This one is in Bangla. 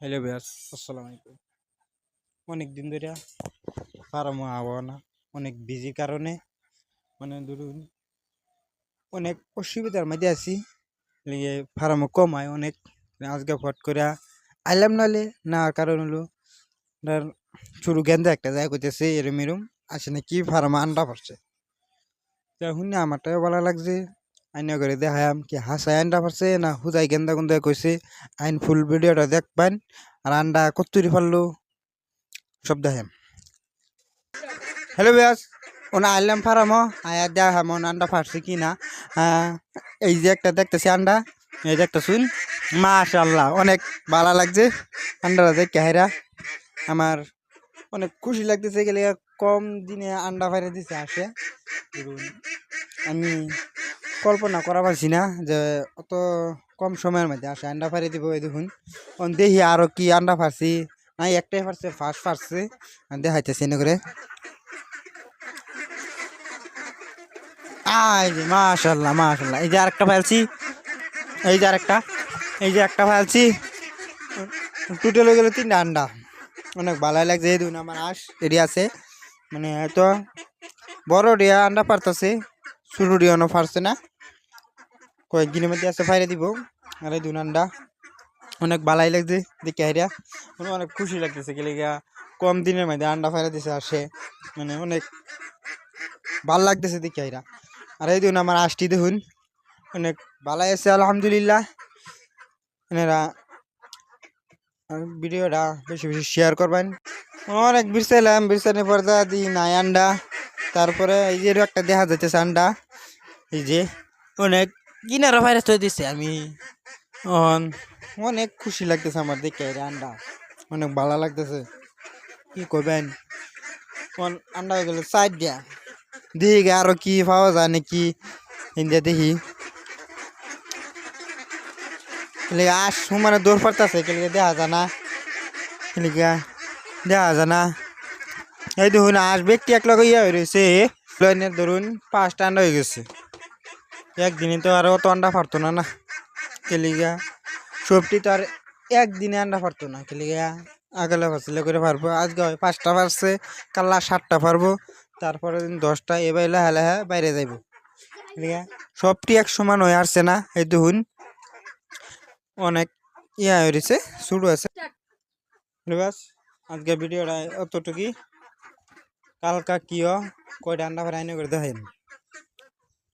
হ্যালো ভাইয়াস, আসসালামু আলাইকুম। অনেক দিন ধরে ফার্ম আবহাওয়া না, অনেক বিজি কারণে ধরুন অনেক অসুবিধার মধ্যে আছি। লিগে ফার্ম কমায় অনেক। আজকে ফট করে আইলাম নালে না, কারণ হলো ধর শুরু গেন্দা একটা যায় করতেছে এরম এরম আসে না কি ফার্ম আন্ডা পড়ছে। শুনে আমারটাও ভালো লাগছে। আইনা করে দেখাম কি হাসায় আন্ডা পড়ছে না হুদাই গেন্দা গুন্দা কইছে। আইন ফুল ভিডিওটা দেখবেন আর আন্ডা কত্তুরি ফারলো সব দেখেন। হ্যালো ব্যাস, ওনা আইলাম ফার্মও আয়া দেখা মন আন্ডা ফাটছে কি না। এই যে একটা দেখতেছি আন্ডা, এই যে একটা শুন, মাশাআল্লাহ অনেক ভালো লাগছে আন্ডাটা দেখে। হেরা আমার অনেক খুশি লাগতেছে গেলে কম দিনে আন্ডা ফাইরে দিছে আসে। আমি কল্পনা করা পারছি না যে অত কম সময়ের মধ্যে আসে আন্ডা ফাইরে দিব। এই দেখুন দেখি আরো কি আন্ডা ফারছি, নাই একটাই ফারছে, ফার্স্ট ফারছে দেখাইতেছে এনে করে। মাশাল্লাহ মাশাল্লাহ, এই যে আরেকটা ফেলছি, এই যে আরেকটা, এই যে একটা ফেলছি। টোটাল হয়ে গেল 3টা আন্ডা। অনেক ভালো লাগছে। এই দেখুন আমার আঁশ এরিয়া আছে, মানে হয়তো বড় ডিয়া আন্ডা পারতেছে, ছোটো ডিয়ানো পারছে না। কয়েকদিনের মধ্যে আছে ফাইরে দিব। আর এই দুন আন্ডা অনেক ভালাই লাগছে দেখে আইডিয়া, মানে অনেক খুশি লাগতেছে গেলে কম দিনের মধ্যে আন্ডা ফাইরে দিছে আসে, মানে অনেক ভাল লাগতেছে দেখে আইরা। আর এই দেখুন আমার আঁশটি দেখুন অনেক ভালাই আছে আলহামদুলিল্লাহ। এনারা ভিডিওটা বেশি বেশি শেয়ার করবেন। অনেক বিরসাইলাম, বিরসানের পর দিই নাই আন্ডা। তারপরে এই যে একটা দেখা যাচ্ছে আন্ডা, এই যে অনেক কিনারা ভাইরাস হয়ে দিচ্ছে। আমি অনেক খুশি লাগতেছে আমার দেখে আন্ডা, অনেক ভালো লাগতেছে। কি করবেন আন্ডা হয়ে গেল সাইড দিয়া দেখি আরো কি পাওয়া যায় নাকি ইন্ডিয়া দেখি। আস মানে দৌড় পারতেছে দেখা যায় না, দেখা যায় না। এই দেখুন আস ব্যক্তি এক লগে ইয়ে হয়ে রয়েছে, ধরুন 5টা আন্ডা হয়ে গেছে একদিনে। তো আর অত আন্ডা পারতো না, না কেলিগা সবটি তো আর একদিনে আন্ডা পারতো না। কেলিগা আগালে ফাঁসলে করে পারবো। আজকে হয় 5টা পারছে, কাল্লা 7টা পারবো, তারপরে দিন 10টা, এবার লাহা লাহা বাইরে যাইব। সবটি এক সমান হয়ে আসছে না। এই দেখুন অনেক ইয়া হয়েছে, শুরু আছে। বাস আজকে ভিডিওটা অতটুকুই। কালকা কিও কয়টা আন্ডা ফেরাই করে দেখেন।